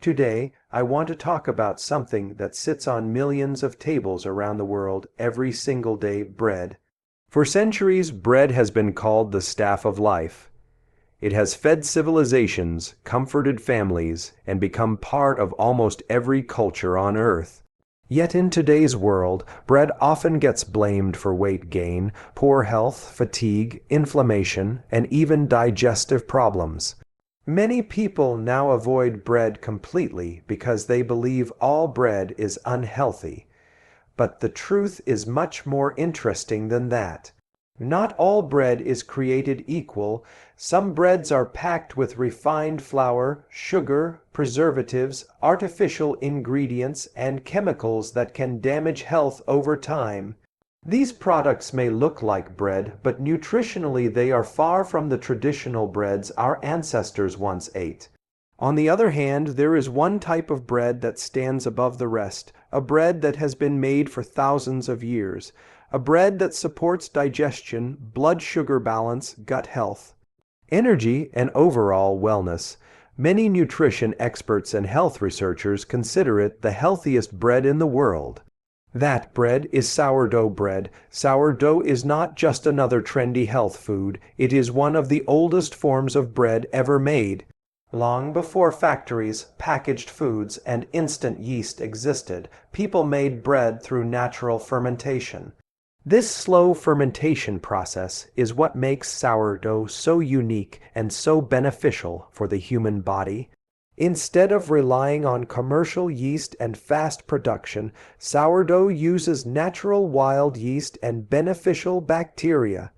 Today, I want to talk about something that sits on millions of tables around the world every single day: bread. For centuries, bread has been called the staff of life. It has fed civilizations, comforted families, and become part of almost every culture on Earth. Yet in today's world, bread often gets blamed for weight gain, poor health, fatigue, inflammation, and even digestive problems. Many people now avoid bread completely because they believe all bread is unhealthy. But the truth is much more interesting than that. Not all bread is created equal. Some breads are packed with refined flour, sugar, preservatives, artificial ingredients, and chemicals that can damage health over time. These products may look like bread, but nutritionally they are far from the traditional breads our ancestors once ate. On the other hand, there is one type of bread that stands above the rest, a bread that has been made for thousands of years, a bread that supports digestion, blood sugar balance, gut health, energy, and overall wellness. Many nutrition experts and health researchers consider it the healthiest bread in the world. That bread is sourdough bread. Sourdough is not just another trendy health food. It is one of the oldest forms of bread ever made. Long before factories, packaged foods, and instant yeast existed, people made bread through natural fermentation. This slow fermentation process is what makes sourdough so unique and so beneficial for the human body. Instead of relying on commercial yeast and fast production, sourdough uses natural wild yeast and beneficial bacteria.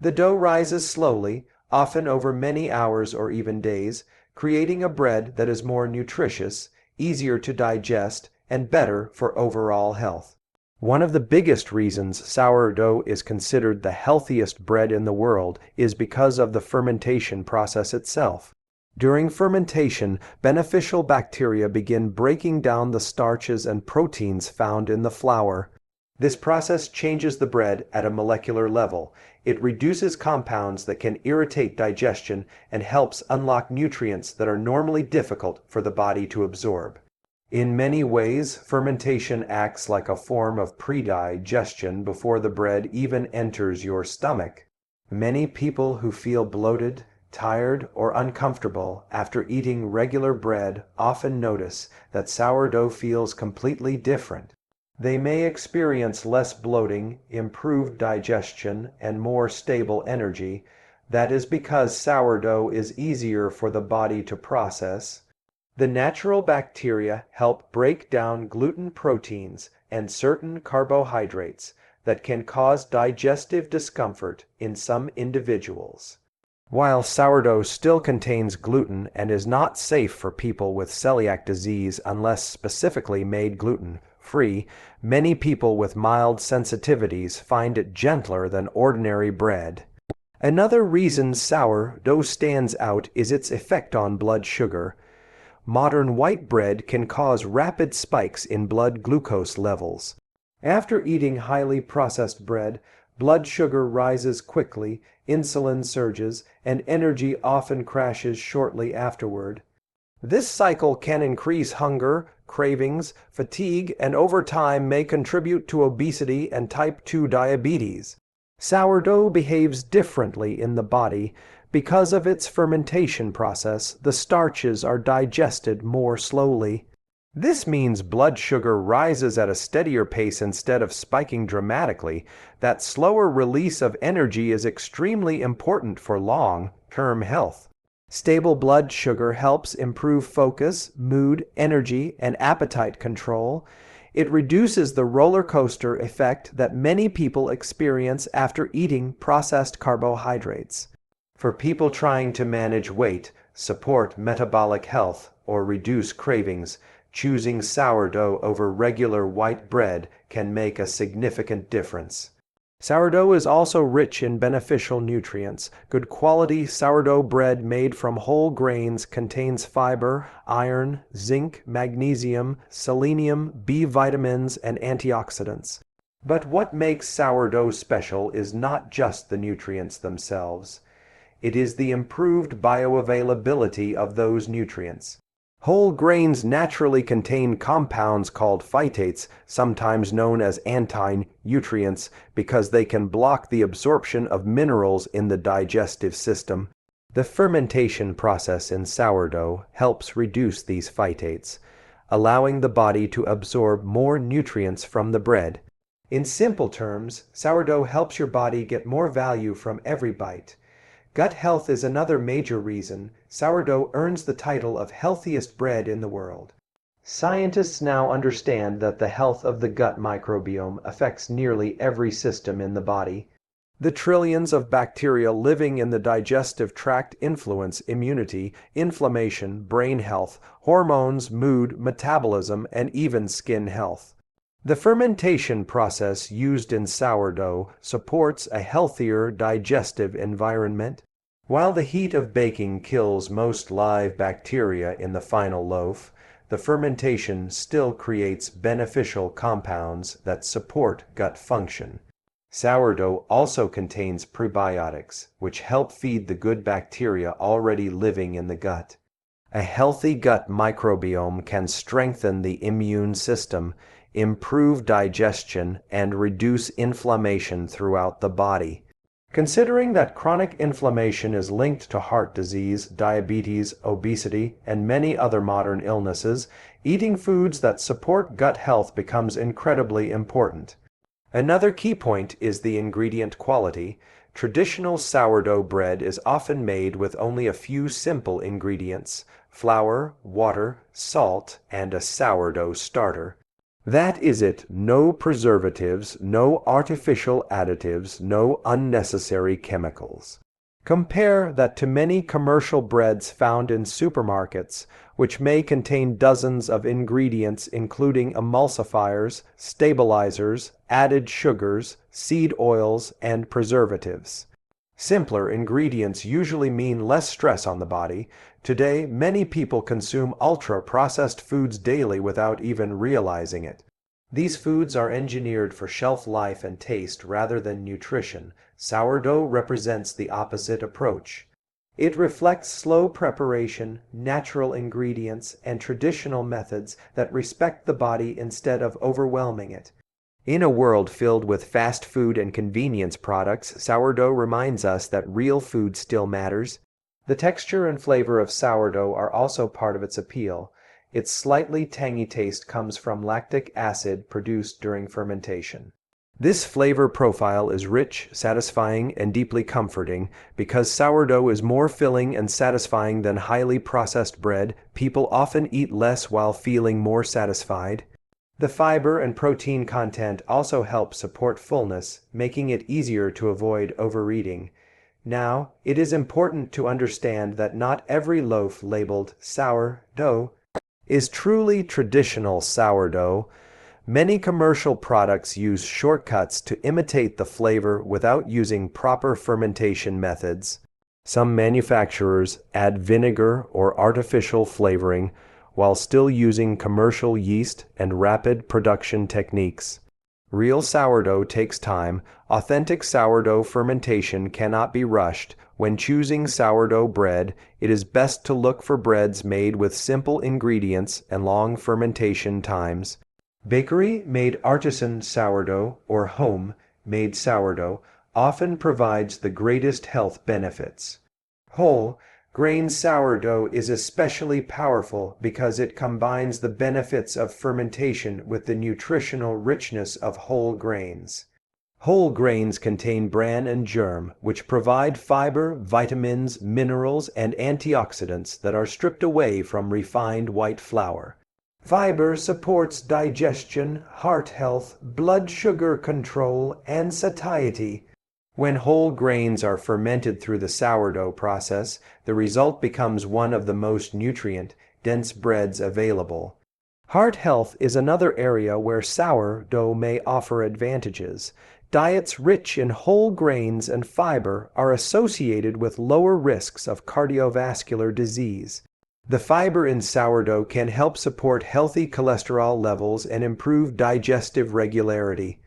The dough rises slowly, often over many hours or even days, creating a bread that is more nutritious, easier to digest, and better for overall health. One of the biggest reasons sourdough is considered the healthiest bread in the world is because of the fermentation process itself. During fermentation, beneficial bacteria begin breaking down the starches and proteins found in the flour. This process changes the bread at a molecular level. It reduces compounds that can irritate digestion and helps unlock nutrients that are normally difficult for the body to absorb. In many ways, fermentation acts like a form of pre-digestion before the bread even enters your stomach. Many people who feel bloated, tired, or uncomfortable after eating regular bread often notice that sourdough feels completely different. They may experience less bloating, improved digestion, and more stable energy. That is because sourdough is easier for the body to process. The natural bacteria help break down gluten proteins and certain carbohydrates that can cause digestive discomfort in some individuals. While sourdough still contains gluten and is not safe for people with celiac disease unless specifically made gluten-free, many people with mild sensitivities find it gentler than ordinary bread. Another reason sourdough stands out is its effect on blood sugar. Modern white bread can cause rapid spikes in blood glucose levels. After eating highly processed bread, blood sugar rises quickly, insulin surges, and energy often crashes shortly afterward. This cycle can increase hunger, cravings, fatigue, and over time may contribute to obesity and type 2 diabetes. Sourdough behaves differently in the body. Because of its fermentation process, the starches are digested more slowly. This means blood sugar rises at a steadier pace instead of spiking dramatically. That slower release of energy is extremely important for long-term health. Stable blood sugar helps improve focus, mood, energy, and appetite control. It reduces the roller coaster effect that many people experience after eating processed carbohydrates. For people trying to manage weight, support metabolic health, or reduce cravings, choosing sourdough over regular white bread can make a significant difference. Sourdough is also rich in beneficial nutrients. Good quality sourdough bread made from whole grains contains fiber, iron, zinc, magnesium, selenium, B vitamins, and antioxidants. But what makes sourdough special is not just the nutrients themselves. It is the improved bioavailability of those nutrients. Whole grains naturally contain compounds called phytates, sometimes known as anti-nutrients, because they can block the absorption of minerals in the digestive system. The fermentation process in sourdough helps reduce these phytates, allowing the body to absorb more nutrients from the bread. In simple terms, sourdough helps your body get more value from every bite. Gut health is another major reason sourdough earns the title of healthiest bread in the world. Scientists now understand that the health of the gut microbiome affects nearly every system in the body. The trillions of bacteria living in the digestive tract influence immunity, inflammation, brain health, hormones, mood, metabolism, and even skin health. The fermentation process used in sourdough supports a healthier digestive environment. While the heat of baking kills most live bacteria in the final loaf, the fermentation still creates beneficial compounds that support gut function. Sourdough also contains prebiotics, which help feed the good bacteria already living in the gut. A healthy gut microbiome can strengthen the immune system, improve digestion, and reduce inflammation throughout the body. Considering that chronic inflammation is linked to heart disease, diabetes, obesity, and many other modern illnesses, eating foods that support gut health becomes incredibly important. Another key point is the ingredient quality. Traditional sourdough bread is often made with only a few simple ingredients: flour, water, salt, and a sourdough starter. That is it. No preservatives, no artificial additives, no unnecessary chemicals. Compare that to many commercial breads found in supermarkets, which may contain dozens of ingredients including emulsifiers, stabilizers, added sugars, seed oils, and preservatives. Simpler ingredients usually mean less stress on the body. Today, many people consume ultra-processed foods daily without even realizing it. These foods are engineered for shelf life and taste rather than nutrition. Sourdough represents the opposite approach. It reflects slow preparation, natural ingredients, and traditional methods that respect the body instead of overwhelming it. In a world filled with fast food and convenience products, sourdough reminds us that real food still matters. The texture and flavor of sourdough are also part of its appeal. Its slightly tangy taste comes from lactic acid produced during fermentation. This flavor profile is rich, satisfying, and deeply comforting. Because sourdough is more filling and satisfying than highly processed bread, people often eat less while feeling more satisfied. The fiber and protein content also help support fullness, making it easier to avoid overeating. Now, it is important to understand that not every loaf labeled sourdough is truly traditional sourdough. Many commercial products use shortcuts to imitate the flavor without using proper fermentation methods. Some manufacturers add vinegar or artificial flavoring while still using commercial yeast and rapid production techniques. Real sourdough takes time. Authentic sourdough fermentation cannot be rushed. When choosing sourdough bread, it is best to look for breads made with simple ingredients and long fermentation times. Bakery-made artisan sourdough or home-made sourdough often provides the greatest health benefits. Whole grain sourdough is especially powerful because it combines the benefits of fermentation with the nutritional richness of whole grains. Whole grains contain bran and germ, which provide fiber, vitamins, minerals, and antioxidants that are stripped away from refined white flour. Fiber supports digestion, heart health, blood sugar control, and satiety. When whole grains are fermented through the sourdough process, the result becomes one of the most nutrient-dense breads available. Heart health is another area where sourdough may offer advantages. Diets rich in whole grains and fiber are associated with lower risks of cardiovascular disease. The fiber in sourdough can help support healthy cholesterol levels and improve digestive regularity.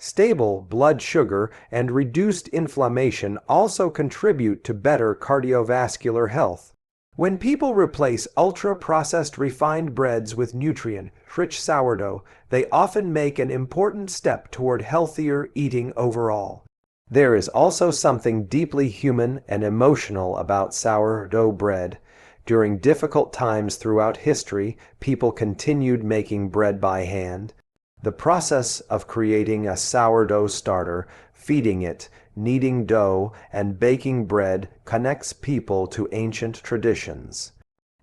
Stable blood sugar and reduced inflammation also contribute to better cardiovascular health. When people replace ultra-processed refined breads with nutrient-rich sourdough, they often make an important step toward healthier eating overall. There is also something deeply human and emotional about sourdough bread. During difficult times throughout history, people continued making bread by hand. The process of creating a sourdough starter, feeding it, kneading dough, and baking bread connects people to ancient traditions.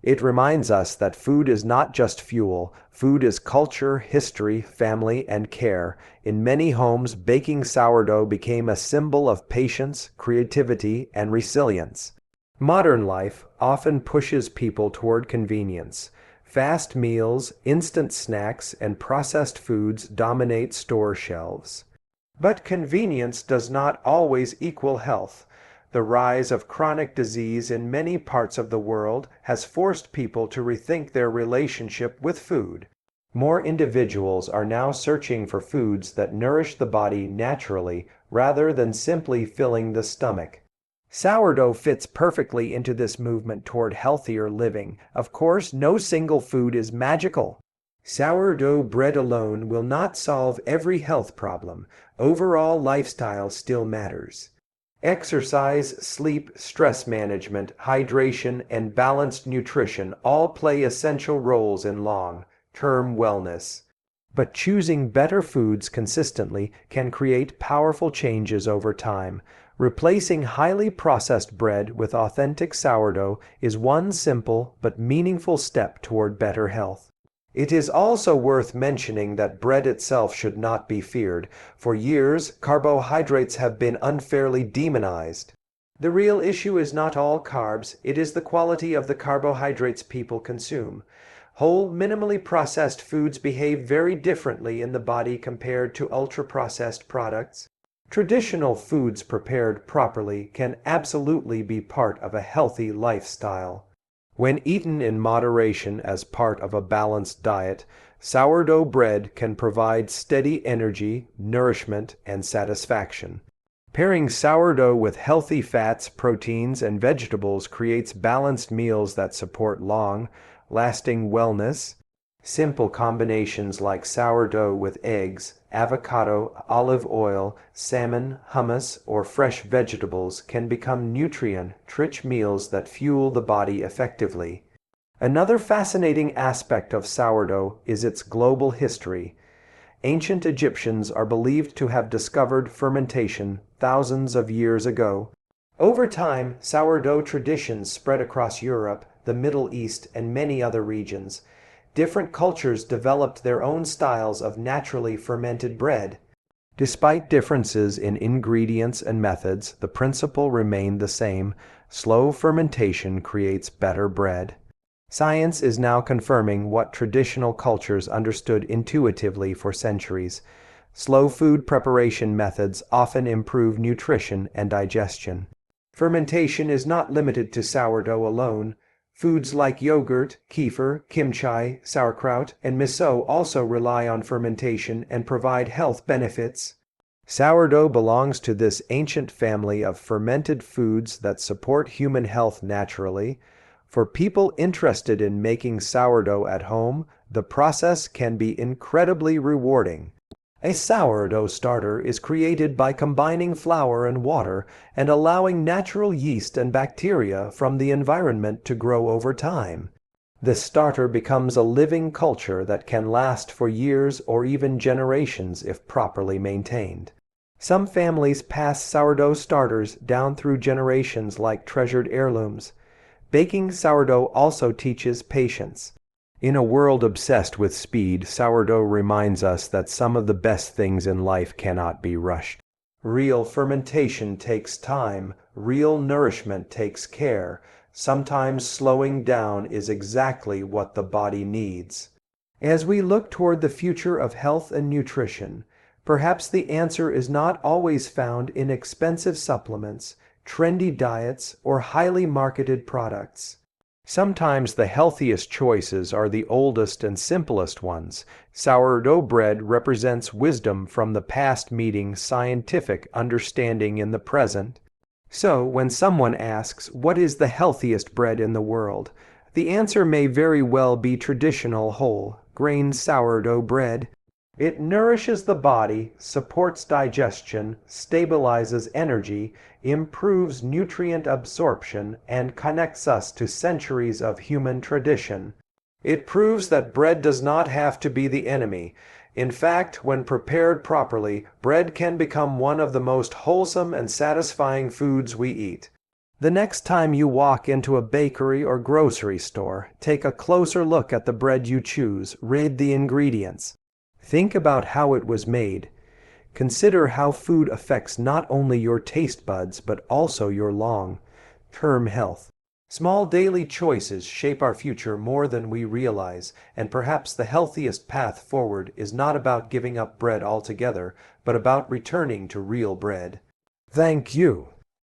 It reminds us that food is not just fuel. Food is culture, history, family, and care. In many homes, baking sourdough became a symbol of patience, creativity, and resilience. Modern life often pushes people toward convenience. Fast meals, instant snacks, and processed foods dominate store shelves. But convenience does not always equal health. The rise of chronic disease in many parts of the world has forced people to rethink their relationship with food. More individuals are now searching for foods that nourish the body naturally rather than simply filling the stomach. Sourdough fits perfectly into this movement toward healthier living. Of course, no single food is magical. Sourdough bread alone will not solve every health problem. Overall lifestyle still matters. Exercise, sleep, stress management, hydration, and balanced nutrition all play essential roles in long-term wellness. But choosing better foods consistently can create powerful changes over time. Replacing highly processed bread with authentic sourdough is one simple but meaningful step toward better health. It is also worth mentioning that bread itself should not be feared. For years, carbohydrates have been unfairly demonized. The real issue is not all carbs, it is the quality of the carbohydrates people consume. Whole, minimally processed foods behave very differently in the body compared to ultra-processed products. Traditional foods prepared properly can absolutely be part of a healthy lifestyle. When eaten in moderation as part of a balanced diet, sourdough bread can provide steady energy, nourishment, and satisfaction. Pairing sourdough with healthy fats, proteins, and vegetables creates balanced meals that support long-lasting wellness. Simple combinations like sourdough with eggs, avocado, olive oil, salmon, hummus, or fresh vegetables can become nutrient-rich meals that fuel the body effectively. Another fascinating aspect of sourdough is its global history. Ancient Egyptians are believed to have discovered fermentation thousands of years ago. Over time, sourdough traditions spread across Europe, the Middle East, and many other regions. Different cultures developed their own styles of naturally fermented bread. Despite differences in ingredients and methods, the principle remained the same. Slow fermentation creates better bread. Science is now confirming what traditional cultures understood intuitively for centuries. Slow food preparation methods often improve nutrition and digestion. Fermentation is not limited to sourdough alone. Foods like yogurt, kefir, kimchi, sauerkraut, and miso also rely on fermentation and provide health benefits. Sourdough belongs to this ancient family of fermented foods that support human health naturally. For people interested in making sourdough at home, the process can be incredibly rewarding. A sourdough starter is created by combining flour and water and allowing natural yeast and bacteria from the environment to grow over time. The starter becomes a living culture that can last for years or even generations if properly maintained. Some families pass sourdough starters down through generations like treasured heirlooms. Baking sourdough also teaches patience. In a world obsessed with speed, sourdough reminds us that some of the best things in life cannot be rushed. Real fermentation takes time, real nourishment takes care. Sometimes slowing down is exactly what the body needs. As we look toward the future of health and nutrition, perhaps the answer is not always found in expensive supplements, trendy diets, or highly marketed products. Sometimes the healthiest choices are the oldest and simplest ones. Sourdough bread represents wisdom from the past meeting scientific understanding in the present. So, when someone asks, what is the healthiest bread in the world? The answer may very well be traditional whole grain sourdough bread. It nourishes the body, supports digestion, stabilizes energy, improves nutrient absorption, and connects us to centuries of human tradition. It proves that bread does not have to be the enemy. In fact, when prepared properly, bread can become one of the most wholesome and satisfying foods we eat. The next time you walk into a bakery or grocery store, take a closer look at the bread you choose, read the ingredients. Think about how it was made. Consider how food affects not only your taste buds, but also your long-term health. Small daily choices shape our future more than we realize, and perhaps the healthiest path forward is not about giving up bread altogether, but about returning to real bread. Thank you.